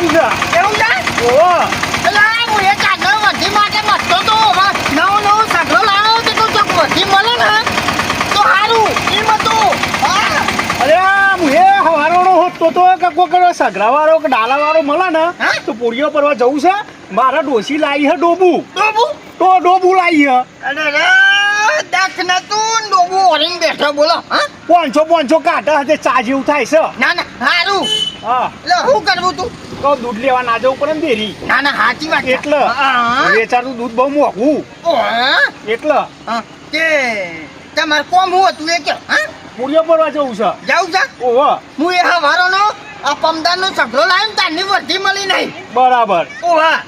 જવું છે. એવું છે? ઓહો. પેલા હું એક આગળ વધી માટે મસ્તો તો નવું સગડો લાવ્યો છે તો જો વધી મળે ને તો સારું એમ હતું. હા અરે હું એ હવારોનો હોતો તો કે કોઈ સઘરાવાળો કે ડાલાવાળો મળે ને હા? તો પૂરીઓ પરવા જવું છે. મારા ડોસી લાવી છે ડોબુ. ડોબુ લાવી છે. અરે રે દખ નતું ડોબું ઓરીને બેઠો બોલો. હા 500 કાઢા હાથે ચા જેવું થાય છે. ના સારું. હા એટલે શું કરવું તું? તો દૂધ લેવા ના જવું પડે ને ડેરી. ના સાચી વાત છે. એટલે હા. વેચાતું દૂધ બહુ મોંઘું હા એટલે તે તમારે કોમ હું હતું એ કે હા પૂરીઓ પરવા જવું છે. જાઉં છે ઓહો હું એ હવારોનો આ પમદારનો સગડો લાવ્યો ને તારની વર્ધી મળી નહીં. બરાબર. ઓહા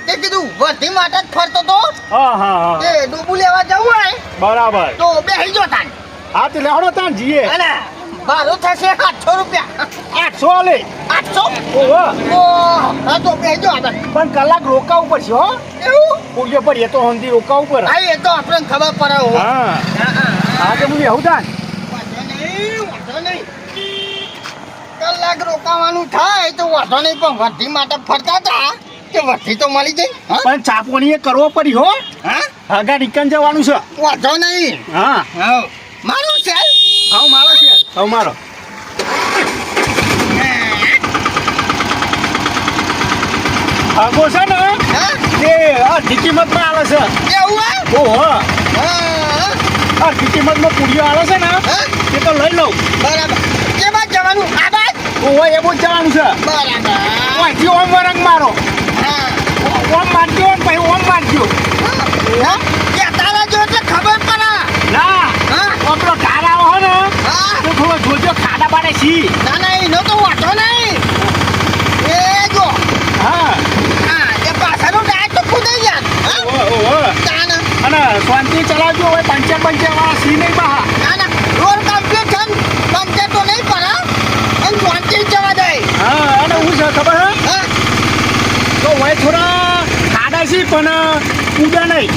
તે કીધું વર્ધી માટે જ ફરતો તો હા હા હા તે ડૂબું લેવા જવું હોય બરાબર. તો બેસી જો તાન હા તે લેવડો તાન જીએ. અને ભાડું થશે 800 રૂપિયા. 800 આલે. 800? ઓહો હા તો બેસજો આગળ. પણ કલાક રોકાવું પડશે હો. એવું? પૂરીઓ પર એ તો હંધી રોકાવું પડે. હા એ તો આપણને ખબર પડે હો. હા હા હા તો હું બેહું તાન. વાંધો નહીં. કલાક રોકાવાનું થાય તો વાંધો નહીં પણ વર્ધી માટે ફરતા હતા તે વર્ધી તો મળી જાય. હા? પણ ચાપોની એ કરવો પડી હો. હા આગા રિકન જવાનું છે. વાંધો નહીં. હા હા મારું છે. હવે મારો છે. હવે મારો આગો છે ને હા તે અડધી કિંમતમાં આવે છે. એવું હે? ઓહો હા અડધી કિંમતમાં પૂરીઓ આવે છે ને હા તે તો લઈ લઉં. બરાબર. કેમાં જવાનું? આ બાજુ? ઓહો એમ જ જવાનું છે. બરાબર. ઓયથી ઓમ વરંગ મારો. હા ઓમ મારજો ને પછી ઓમ મારજો. હા કહેતા રહેજો એટલે ખબર પડે. ના હા આપણો કાર આવો હો ને હા તો થોડો જોજો ખાડા પાડે છી. ના એનો તો વાંધો નહીં. એ જો હા હા એ પાછળનું ટાયર તો ફૂટાઈ જાય. હા ઓહો તાન. અને શાંતિ ચલાવજો હવે પંચર વાળા સી નહીં બહા. ના રોડ કમ્પ્લીટ છે ને પંચર તો નહીં પડે અને શાંતિ જવા દે. હા અને હું છે ખબર હે હા તો હવે થોડા ખાડા છે પણ કૂદા નહીં.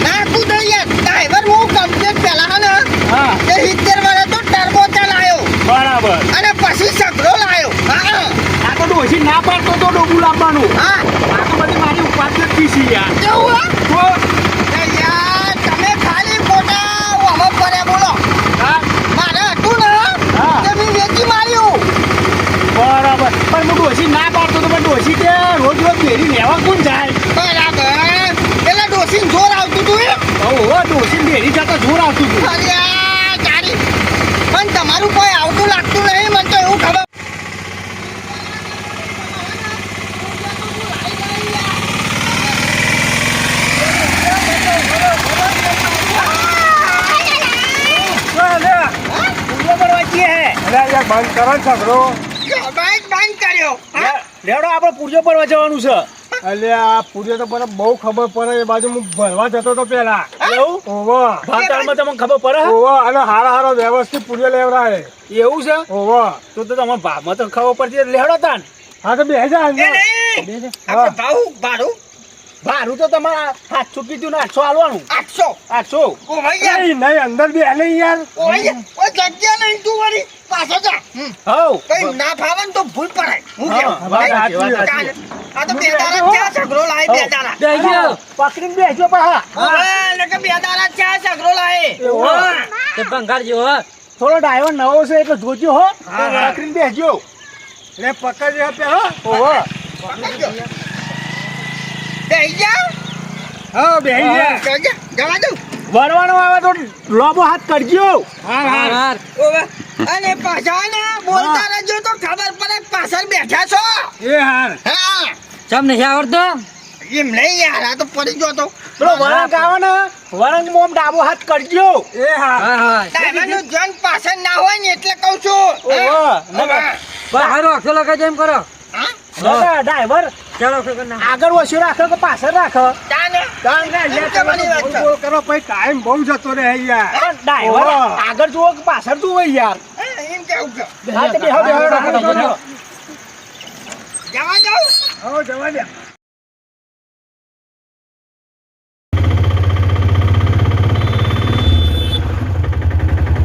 ના કૂદાઈ જાય. ડ્રાઈવર હું કમ્પ્લીટ પહેલા હે ને હા એ 70 વાળો તો ટર્બો ચલાયો બરાબર. અને પછી સગડો લાયો. હા આ તો ડોસી ના પાડતો તો ડોબું લાવવાનું. હા આ તો બધી મારી ઉપાધિ જ પીસી યાર. કેવું હે? તો એ યાર તમે ખાલી ખોટા ઓમો પડે બોલો. હા મારે હતું ને હા. તે મેં વેચી માર્યું. બરાબર પણ હું ડોસી ના પાડતો તો પણ ડોસી કે રોજ ફેરી લેવા કોણ જાય. બરાબર. એટલે ડોસીને જોર આવતું હતું એ? ઓહો ડોસી ફેરી જતા જોર આવતું હતું. અરે આ તારી. પણ તમારું કોઈ આવતું લાગતું નહીં મને તો એવું ખબર. બંધ કરો છોકરો. બાઈક બંધ કર્યો. હા? લેવડો આપણે પૂરીઓ પર જવાનું છે. અલ્યા પૂરીઓ તો મને બહુ ખબર પડે એ બાજુ હું ભરવા જતો તો પેલા. એવું ઓવો ભાવતાલમાં તમને ખબર પડે હે? ઓવો અને હારા વ્યવસ્થિત પૂરીઓ લેવડાય. એવું છે ઓવો તો તમને ભાવમાં તો ખબર પડતી લેવડો તાન. હા તો બેસી જા એ અંદર. નહીં. આપણે ભાડું ભાડું તો તમારા 700 કીધું ને 800 આલવાનું. 800. 800 ઓ ભાઈ યાર. નહીં અંદર બે નહીં યાર. ઓ ભાઈ યાર. ઓ જગ્યા નહીં તું વળી પાછો જા. હવ કઈ ના ફાવે ને તો ભૂલ પડાય. હું હા, કેવું? વાત ભાઈ, સાચી, વાત સાચી. આ તો બે દાડા ક્યાં સગરો લાય બે દાડા. બેસજો પકડીને બેસજો પાછા. ઓવે, એટલે કે બે દાડા ક્યાં સગરો લાય. એવું? હા. તે ભંગાર જેવો હે. થોડો ડ્રાઈવર નવો છે એટલે જોજો હો. હા, હા. પકડીને બેસજો. એટલે પકડજે આપે હો. ઓહો પકડજો. બેહી જા. હા બેસી જા. જવા જવા દઉં. વરવાનો આવે તો લોબો હાથ કરજો. હાર. ઓવે. અને પાછા ને બોલતા રહેજો તો ખબર પડે કે પાછળ બેઠા છો. એ હાર. હા ચમ નહીં આવડતો? એમ નહીં યાર આ તો પડી ગયો તો. પેલો વરંગ આવે ને વરંગ મોમ ડાબો હાથ કરજો. એ હાર. હા. ડાયમંડનું જોન પાછળ ના હોય ને એટલે કહું છું. ઓહો ઓવે. બસ હારો આખો લગાઈ એમ કરો. હા? ડ્રાઈવર ચાલો ખબર ના. આગળ ઓછું રાખો કે પાછળ રાખો. તાને? કારણ કે એમ કેવાની વાત છે? બોલ કરો પછી ટાઈમ બહુ જતો રહે યાર. ડ્રાઈવર ઓહો. આગળ જુઓ કે પાછળ જુઓ યાર. હા, એમ કેવું કે. હા તો બેહો બેહો રાખો, રાખો. જવા દઉં? હવે જવા દે.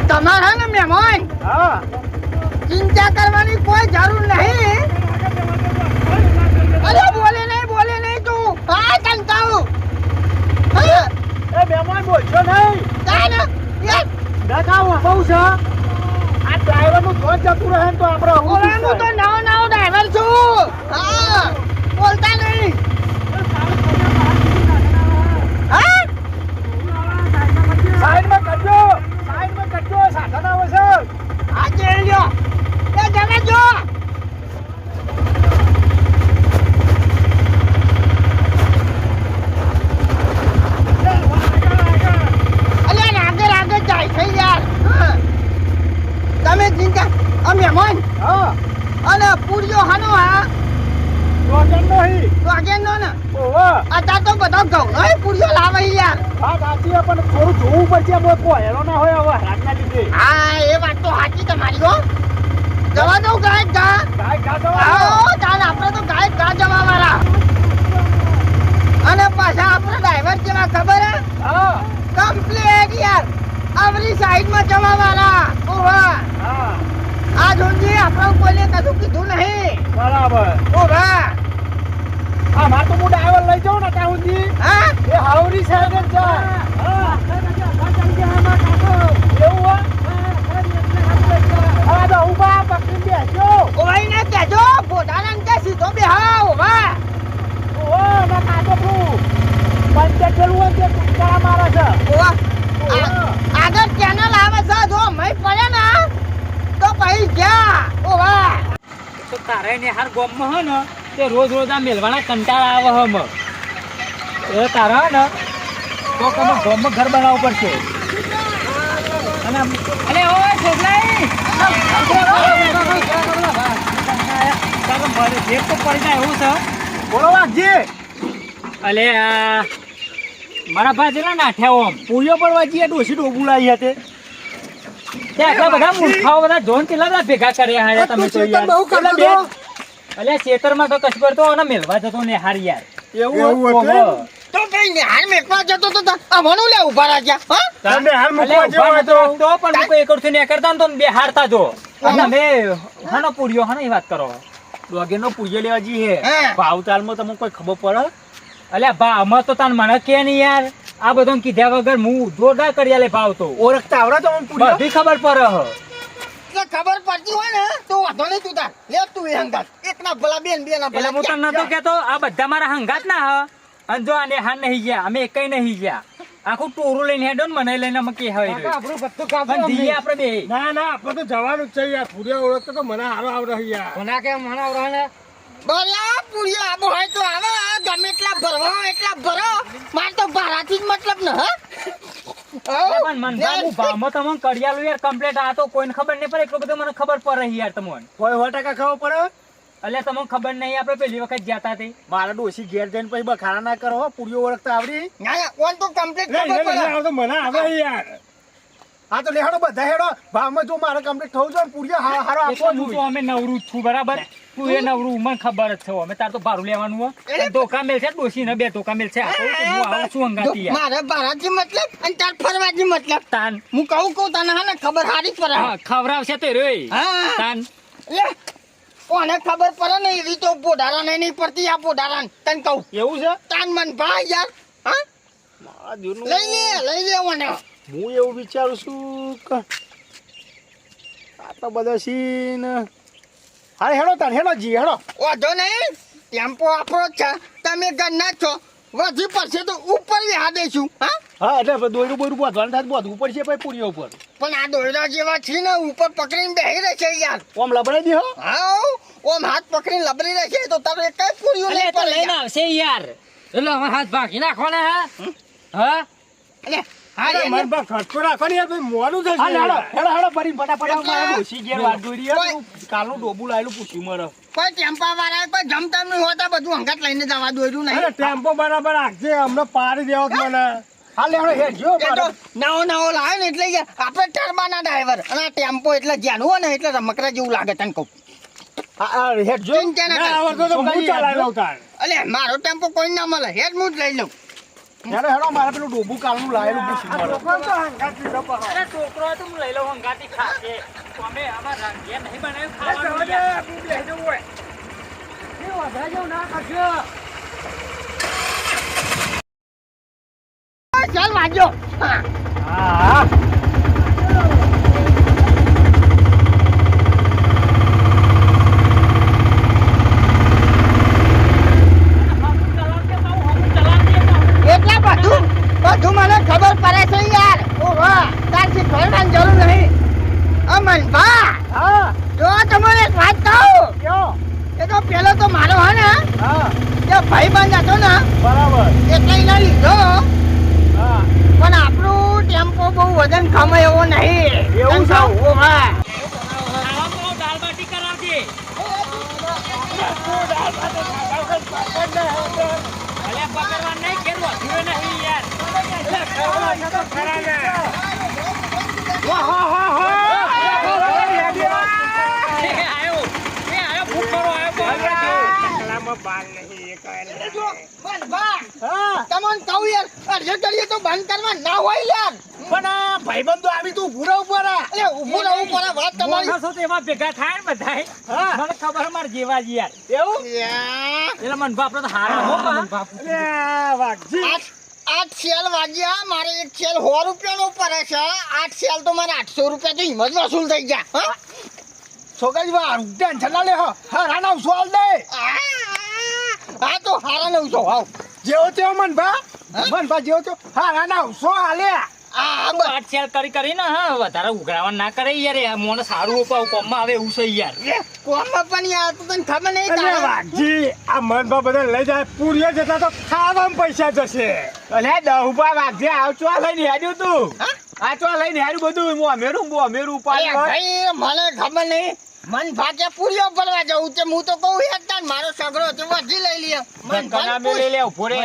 તમારે હે ને મહેમાન હા ચિંતા કરવાની કોઈ જરૂર નહીં. રોજ જતું રહે ને તો આપણે આવું ઓલા હું તો નવો નવો ડ્રાઈવર છું હા બોલતા નહીં હા સાઈડમાં કરજો સાધન આવે છે આ જઈ લ્યો એ જગા જો અલ્યા રાગે જાય છે યાર હા. તમે ચિંતા આ મહેમાન હા અને પૂરીઓ હાનો હા રોજન નહીં વાગેનો ને ઓવા આ તો બધા ઘઉં નહીં પૂરીઓ લાવે યાર હા સાચી પણ થોડું જોવું પડશે આપણે કોયલો ના હોય હવે હાથના લીધે હા એ વાત તો સાચી તમારી હો જવા દઉં ગાય ગા ગાય ગાધો આવો ચાલ આપણે તો ગાય ગા જવા વાળા અને પાછા આપણે ડ્રાઈવર કેવા ખબર હે હા કમ્પ્લીટ યાર આવરી સાઈડમાં જવા વાળા ઓવા હા આ જોજી આપણે કોઈને કશું કીધું નહીં બરાબર ઓવા હા માર તો હું ડ્રાઈવર લઈ જાઉં ને ત્યાં સુધી હા એ હાવરી સાહેબ જ છે હા એવું હોય હા તો ઉભા પકડી બેસજો ઓવાઈને કહેજો બોડાને કે સીધો બેહા ઓવા ઓહો ના કાતો તું પંચાયત જેવું હોય તે કુકડા મારે છે ઓવા આગળ ચેનલ આવે છે જો મય પડે ને તો પછી ગયા ઓવા તો તારે ને હાર ગોમમાં હે ને તે રોજ આ મેલવાના કંટાળા આવે હમ એ તારા ને તો તમે ગોમમાં ઘર બનાવવું પડશે અને અલે ઓય છોકરાઈ તારો મારે જેબ તો પડી જાય એવું છે બોલો વાઘજી અલે મારા ભાઈ જેલા નાઠ્યા ઓમ પૂરીઓ પર વાજી ડોસી ડોબું લાવી હતી તે આટલા બધા મૂર્ખાઓ બધા જોન કેટલા બધા ભેગા કર્યા હારે તમે તો યાર બહુ કરતો હતો. અલે ખેતરમાં તો કશું તો અને મેલવા જતો ને હાર યાર એવું હતું એમ? ઓહો. તો ભાઈ નિહાર મેકવા જતો તો અમનું લે ઉભા રાખ્યા હા તમે હાલ અલે મૂકવા જેવો ઉભા હતો. નતો તો પણ હું એક ને કરતા ને તો બે હારતા જો અને મે હાનો પૂર્યો હાનો વાત કરો ડોગેનો પૂરીઓ લેવા જઈએ હા. ભાવ તાલમાં તમને કોઈ ખબર પડે અલ્યા ભાવમાં તો તાન મને કે નહીં યાર આ બધું કીધા વગર હું જોરદાર કરી આલે ભાવ તો ઓળખતા આવડે તો હું પૂરીઓ બધી ખબર પડે હ એટલે ખબર પડતી હોય ને તો વાંધો નહીં તું તાર લે તું એ હંગાત એકના ભલા બેન બેના એટલે ભલા હું તને નતો કેતો આ બધા મારા હંગાત ના હ અને જો આને હાર નહીં ગયા અમે એકઈ નહીં ગયા આખું ટોરું લઈને હેડો ને મને લઈને અમે કે હવે આપણું બધું કામ પણ દીએ આપણે બે ના ના આપણે તો જવાનું જ છે યાર પૂર્યો ઓળખતો તો મને હારો આવડે છે યાર કોના કે મને આવરાને બળ્યા પૂરીઓ આબો હોય તો આવે ગમે એટલા ભરવા હોય એટલા ભરો માર તો ભારાથી જ મતલબ ને પણ મનસા હું ભાવમાં તમને કડિયાલું યાર કમ્પ્લેટ આ તો કોઈને ખબર નહીં પડે એટલું બધું મને ખબર પડે યાર તમને કોઈ 100% ખબર પડે એટલે તમને ખબર નહીં આપણે પેલી વખત જતા હતી મારા ડોસી ઘેર જઈને પછી બખાડા ના કરો હો, પૂરીઓ ઓળખતા આવડી ના ના કોણ તો કમ્પ્લીટ નહીં, ખબર નહીં, નહીં, પડે આ તો મને આવડે છે યાર હા તો લેહાડો બધા હેડો ભાવમાં જો મારે કમ્પ્લીટ થવું જોઈએ પૂરીઓ હારો આપવો હું તો જોઈએ અમે નવરું જ છું બરાબર તું એ નવરું મને ખબર જ છે અમે તાર તો ભારું લેવાનું હો એટલે ધોકા મેલ છે ડોસી ને બે ધોકા મેલ છે આ કહું તો હું આવું છું અંગાતી યાર મારે ભારાથી મતલબ અને તાર ફરવાથી મતલબ તાન હું કહું તને હા ને ખબર હારી જ પડે હા ખવરાવશે તો રે હા. તાન લે કોને ખબર પડે ને એવી તો પોઢારા નહીં પડતી આ પોઢારા તને કહું એવું છે તાન મન ભાઈ યાર હા મારા દીવનું લઈ લે ઓને હું એવું વિચારું છું કે આટલો બધો સીન હા હેડો તાર હેડો જી હેડો વાંધો નહીં ટેમ્પો આપણો જ છે તમે ઘરના જ છો વધી પડશે તો ઉપર વિહા દઈશું હા હા એટલે દોયરું બોયરું બોધવાનું થાય તો બોધવું પડશે પછી પૂરીઓ ઉપર પણ આ દોયડા જેવા છે ને ઉપર પકડીને બેહી રહેશે યાર ઓમ લબડાઈ દી હો હા ઓમ હાથ પકડીને લબડી રહેશે તો તારે એક જ પૂર્યું અલે નહીં તો પડે લઈને યાર. આવશે યાર એટલે અમે હાથ ભાગી નાખવાના હા અલે અરે હા મન પર ખર્ચો રાખો ને યાર પછી મોડું થશે હા હેડો યાર. હેડો હેડો ભરી ફટાફટ એટલે- મારા ડોસી ઘેર વાત જોઈ રહી કોઈ- છે કાલનું ડોબું લાયેલું પૂછ્યું મારે કોઈ ટેમ્પા વાળા કોઈ જમતા નહીં હોતા બધું હંગાત લઈને જવા દોર્યું અરે નહીં ટેમ્પો બરાબર રાખજે અમને પાડી દેવો જ મને હા લેડો હેડ જો એ તો નવો નવો લાવે ને એટલે યાર આપણે ટરબાના ડ્રાઈવર અને આ ટેમ્પો એટલે જ્યાંનું હોય ને એટલે રમકડા જેવું લાગે તને કહું હા હેડ જો ચિંતા ના ના કર. આવડતો તો હું ચલાવી લઉં તાર અલે મારો ટેમ્પો કોઈ ના મળે હેડ હું જ લઈ લઉં હેડો હેડો મારે પેલું ડોબું કાલનું લાયેલું પૂછ્યું મારે અરે છોકરો તો હું લઈ લઉં અંગાતી ખાશે તો અમે આમાં રાંધીએ નહીં બનાવ્યું ખાવાનું યાર. ચાલ વાંચો હા હા બધું મને ખબર પડે છે યાર. ઓહો, તારથી ભરવાની જરૂર નહીં. અમનભા, હા જો તમને એક વાત કહું. કયો એ તો પેલો તો મારો હે ને હા જે ભાઈબંધ હતો ને બરાબર એટલે એને લીધો. હા પણ આપણું ટેમ્પો બહુ વજન ખમે એવો નહીં. એવું છે? ઓહો. આવા તો દાળ બાટી કરાવજે. અલ્યા પકડવા નહીં ઘેર વધ્યો નહીં યાર. એ આયો ભૂખ કરો આયો જો, મનભા, હા તમને કહું યાર, અડધે ઘડીએ તો બંધ કરવા ના હોય યાર. પણ આ ભાઈબંધો આવી તું ઊભું રહું પર અરે ઊભું રહેવું પડે, વાત તમારી. મોણસો તો એમાં ભેગા થાય ને બધાય. હા. મને ખબર માર જેવા જ યાર. એવું યાર, એટલે મન બાપ તો હારા હો બા. અલ્યા વાઘજી આઠ સેલ વાગ્યા, મારે એક સેલ 100 રૂપિયાનો પડે છે. 8 સેલ તો મારે 800 રૂપિયા તો હિંમત વસૂલ થઈ ગયા. હા? છોકરી ટેન્શન ના લે હા રાના સોલ દે હા તો હારા નવ છો. હાવ. જેવો તેવો મનભા હા? મનભા જેવો તેવો હા રાના સો હાલે આ તું આઠ સેલ કરીને હા વધારે ઉઘરાવા ના કરે યાર. આ મોને સારું અપાવ કોમમાં આવે એવું છે યાર. કોમમાં પણ યાર તો તને ખબર નહીં અલ્યા તારે. વાઘજી આ મનભા બધા લઈ જાય પૂરીઓ જતા તો ખાવામાં પૈસા જશે અલે દહુભા વાગજે આવચો લઈને હેડ્યું તું હા? આ તો લઈને હેડ્યું બધું હું અમેરું અરે ઉપાડ્યું ભાઈ, મને ખબર નહીં. મન ભાગ્ય પૂરીઓ ભરવા જવું છે. હું તો કહું યાર, તાર મારો સગડો છે વધી લઈ લે. મન લે ઉભો રે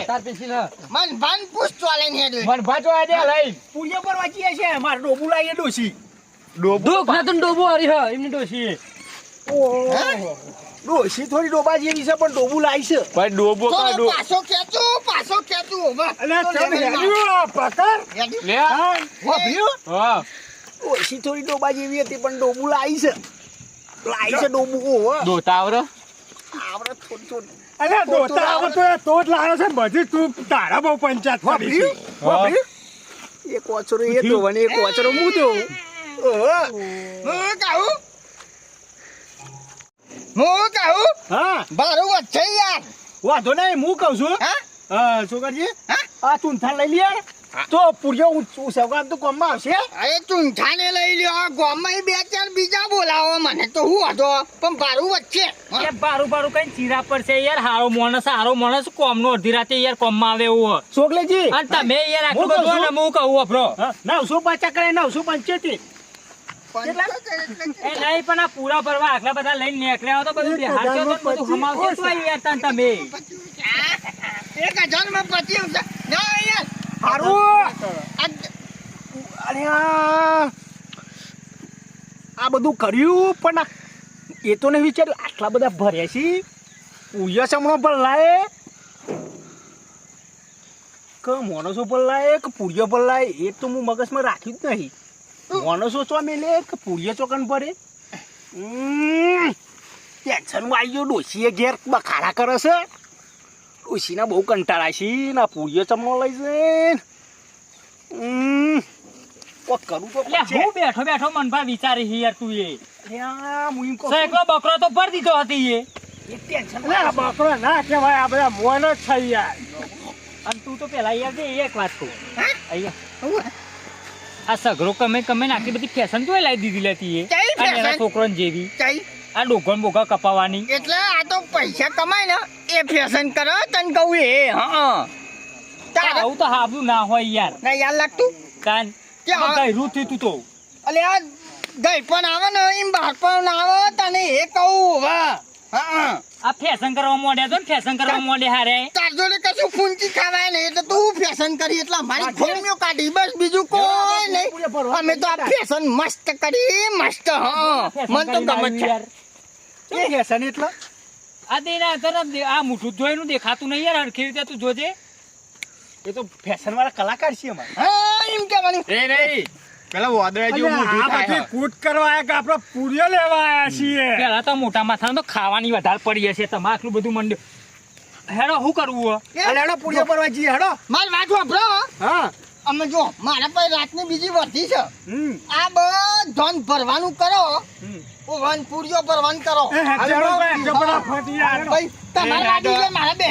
ભાન પૂછ તો લઈને હેડ્યું. મનભા જો આજે લઈ પૂરિયા પર વાંચીએ છે મારે ડોબુ લાવીએ ડોસી દુઃખ ના તું ડોબો હરી હ એમની ડોશી. ડોસી થોડી ડોબા જેવી છે પણ ડોબુ લાવી છે ભાઈ ડોબો તો પાછો ખેંચું હવે. અલ્યા તો તમે લેવલમાં. હેડ્યું પકડ હેડ્યું. લે હા વાપર્યું હા ડોસી થોડી ડોબા જેવી હતી પણ ડોબુ લાવી છે ડોબુ ઓહો દોતાવર આવડે થોડી થોડી અલ્યા દોતા આવે તો જ લાવ્યો છે બધી તું તારા બહુ પંચાયત કરી છે. વાપર્યું એક ઓચરો એ તો અને એક ઓચરો હું તો ઓહો હું કહું હા બારું વચ્ચે યાર. વાંધો નહીં હું કહું છું હા? છોકરજી હા? આ ચૂંથા લઈ લે તો પૂર્યો સૌગાત તો કોમમાં આવશે અરે ચૂંઠાને લઈ લ્યો. ગામમાં બે ચાર બીજા બોલાવો મને તો હું હતો પણ બારું વચ્ચે. હા? એ બારું બારું કઈ ચીરા પડશે યાર. હારો માણસ કોમનો અડધી રાતે યાર કોમમાં આવે એવું હોય. છોકલેજી અને તમે યાર આટલું હું કહું બધું ને હું કહું અફરો. 950 કરે 975 એ નહીં પણ આ પૂરા ભરવા આટલા બધા લઈને નીકળ્યા હો તો બધું બિહારશો તો બધું હમાવશો તો યાર તાન તમે. 1000 માં 25. ના યાર. હારું આ અરે આ બધું કર્યું પણ એ તો નહીં વિચાર્યું આટલા બધા ભર્યા છે પૂજા સમણો પર લાય કે માણસો પર લાય કે પૂરીઓ પર લાય એ તો હું મગજમાં રાખ્યું જ નહીં. માણસો ચો મેલે કે પૂરીઓ ચોકન ભરે ટેન્શન આવી ગયો. ડોશીએ ઘેર બખાડા કરે છે. ડોશીના બહુ કંટાળા છે ના પૂરીઓ ચમણો લઈ જઈને કોક કરું તો એટલે હું બેઠો બેઠો મનભા વિચારી છી યાર તું એ. હું એમ કહું સૈકડો બકરો તો ભરી દીધો હતી એ. અલ્યા બકરો ના કહેવાય આ બધા મોન જ છે યાર અને તું તો પેલા યાર દે એક વાત કહું અહીંયા આ સગરો કમે આટલી બધી ફેશન તો લાવી દીધી લેતી એ. કઈ આ એના fashion? છોકરોને જેવી કઈ આ ડોગણ બોગા કપાવાની. એટલે આ તો પૈસા કમાય ને એ ફેશન કરો તને કહું એ. હા તારે આવું તો હાબું ના હોય યાર. ના યાર લાગતું. કાન ક્યાં? ગયરું થયું તું તો અલે આ ગઈ પણ આવે ને એમ બહાર પણ આવે તને એ કહું હવે. હા આ ફેશન કરવા માંડ્યા તો ને ફેશન કરવા માંડ્યા હારે. તાર જોડે કશું ફૂંચી ખાવાય નહીં એટલે તું ફેશન કરી એટલે અમારી ખોરમીઓ કાઢી બસ બીજું કોઈ નહીં. અમે તો આ ફેશન મસ્ત કરી મસ્ત. હા મને તો ગમે છે યાર. એ ફેશન એટલે આ દેના તરફ આ મુઠું જોઈનું દેખાતું નહીં યાર. હરખી રીતે તું જોજે. એ તો ફેશન વાળા કલાકાર છે અમારે. હા એમ કહેવાનું. એ નહીં પેલા વાદળા જેવું અલ્યા, મોઢું આ થાય બધી કૂટ કરવા આયા કે આપણે પૂરીઓ લેવા આયા છીએ પેલા તો મોટા માથા તો ખાવાની વધારે પડી હશે. તમે આટલું બધું મંડ્યું હેડો શું કરવું હો? અલે હેડો પૂરીઓ પરવા જઈએ હેડો. મારી વાત વાપરો. હા અમે જો મારા પાસે રાતની બીજી વર્ધી છે. આ બધું ભરવાનું કરો. ઓવન પૂરીઓ ભરવાનું કરો. એ હેડો ભાઈ, જબરા ફટી યાર. ભાઈ તમારે લાગી છે મારા બે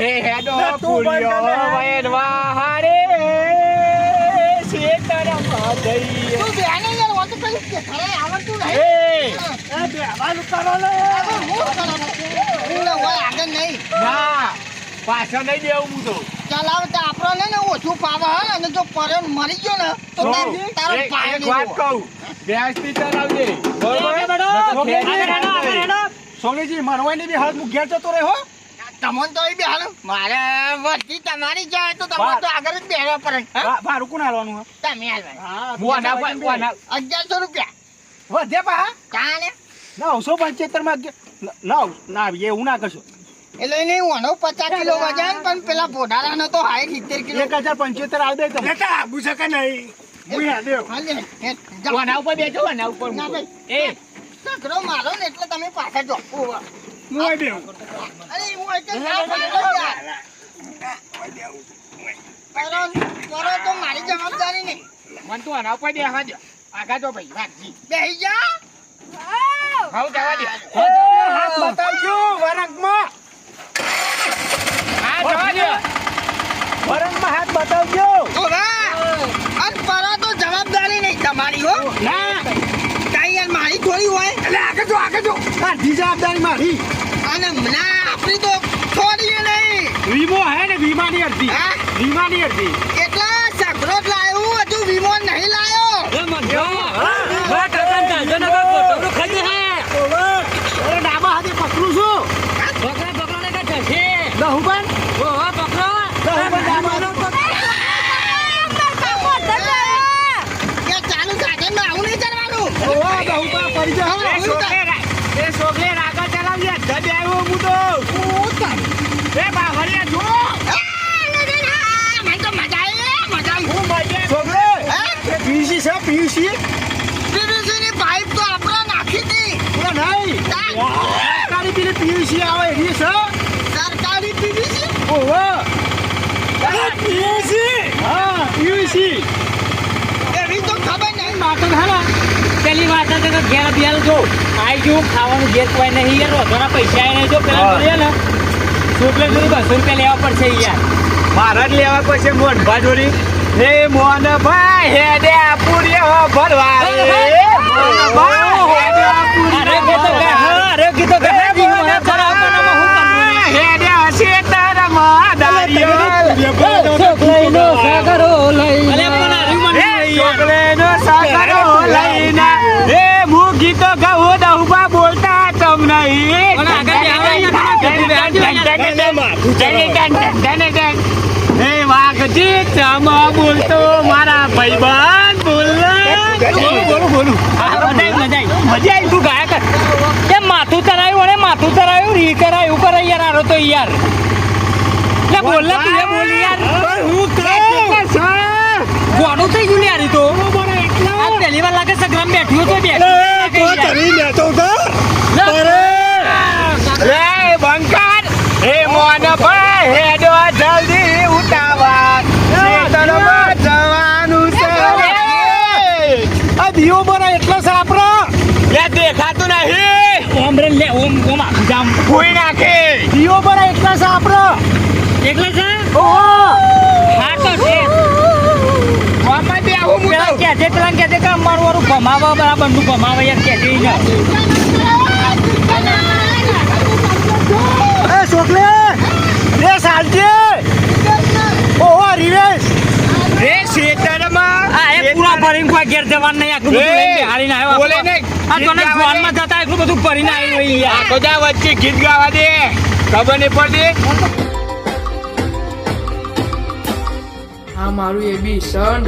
એ હેડો તું બંધ પૂરીઓ કર લે. વૈરવા હારે ખરે આવડતું નહીં. એ બેવાનું કરો લે. હવે હું કરવાનું? હું ને હોય આગળ નહીં. ના પાછળ નહીં દેવું હું તો. ચલાવ તો આપણને ને ઓછું ફાવે હે અને જો પરમ મરી ગયો ને તો તારો પાયો એક વાત નહીં. કહું, વ્યવસ્થિત ચલાવજે. બરોબર? સોમલીજી મરવાની બી હાથ મુખ્યા જતો રહ્યો. તમને તો એ બેહાલો મારે વસ્તી તમારી જાય તો તમારે તો આગળ જ બેહવા પડે હે? ભાડું કોણ હાલવાનું હે? તમે હાલવાય. હા, બોના ભાઈ, બોના. 1100 રૂપિયા વધે પા ચાલે 975 માં ના એવું ના કરશો. એટલે એને ઓનો 50 કિલો વજન પણ પેલા પોઢારાનો તો 70 કિલો 1075 આવ દે તમે. લેતા આબુ છે કે નહીં? હું યાદ દેવ. હાલે હે, જાઓ. વાના ઉપર બેઠો, વાના ઉપર ના મૂકો. ભાઈ. સકરો મારો ને એટલે તમે પાછા જો ઓવા. હું દેવ. અરે હું એટલે ના પાડો યાર. કરો તો મારી જવાબદારી નહીં. મન તો વાના ઉપર બેહવા દો. આગા જો ભાઈ, વાગજી. બેહી જા. હાઉ જવા દો. હાથ બતાવજો વરંગમાં. હા, જવા દો. વરંગમાં હાથ બતાવજો. ઓવા. અન પરા તો જવાબદારી નહીં તમારી હો. ના કાઈ યાર મારી થોડી હોય. એટલે આગળ જો. આ જવાબદારી મારી. અને ના આપણી તો છોડીએ નહીં. વીમો હે ને વીમાની અરજી. હા? વીમાની અરજી. એટલા સગરો જ લાયો હજુ વીમો નહીં લાયો. ઓવે ડાબા હાથે પકડું છું. લહુ પણ ડાબા યાર ચાલુ સાધનમાં આવું નહીં કરવાનું. ઓવા લહુ પણ પડી જા. એ છોકરે આગળ ચલાવજે. ધડ આવ્યો હું તો. એ બાવળિયા જો. મને તો મજા આવી મજા આવી. હું મજે. છોકરે હે? પીયુસી છે પીયુસી. PVC ની પાઇપ તો આપણે નાખી હતી. ઓલા નહીં. સરકારી પેલી પીયુસી આવે એની છે. સરકારી PVC. ઓવા પીયુસી. હા પીયુસી. એવી તો ખબર નહીં. માટલ હેલા. પેલી વાત છે કે ઘેર બેલ જો આઈ જો ખાવાનું ઘેર કોઈ નહીં યાર વધવાના પૈસા નહીં જો પેલા બોલીએ ને છોકરે જોઈ 200 રૂપિયા લેવા પડશે યાર મારા જ લેવા પડશે મોન ભાજોરી. હે મોન ભાઈ હેડે પૂરી ભરવા રે. મોન ભાઈ હેડે પૂરી અરે કીધો કે હેડે હશે તારા માદારિયો. છોકરીનો સાગરો લઈને છોકરેનો સાગરો લઈને હે હું ગીતો ગાઉં દહુબા બોલતા તમ નહીં. હે વાઘજી તમ બોલતો મારા ભાઈબંધ બોલ. બોલું મજા આવી તું ગાયા કર એ માથું તરાયું અને માથું તરાયું રી કરાયું કરે યાર આરો તો યાર લે બોલ લે તું એ બોલ યાર ગોડું થઈ ગયું યાર ઈ તો આ પહેલી વાર લાગે સગ્રામ બેઠ્યો તો રે બંકાર હે મોન ભાઈ હેડો જલ્દી ઉતાવળ ખેતરમાં જવાનું છે. આ દીવો બના એટલો સાપરો લે દેખાતું નહીં. ઓમ રે લે ઓમ ઓમ આખું જામ કોઈ નાખે દીવો બના એટલો સાપરો. એકલા છે ઓહો હા તો છે મામા દે આવું પેલા મુતો. કે છે પેલા કે છે કે અમારું વાળું ભમાવા બરાબર નું ભમાવા યાર કે છે ઈ ને એ છોકરે રે સાલજે. ઓહો રિવેશ રે ખેતરમાં આ એક પૂરા ભરીને કોઈ ઘેર જવાનું નહીં આટલું બધું લઈને હારીને આવ્યો બોલે નહીં. આ તો ને ફોનમાં જતા એટલું બધું ભરીને આવ્યું હોય યાર બધા વચ્ચે ગીત ગાવા દે ખબર નહીં પડતી. આ મારું એબી સંડ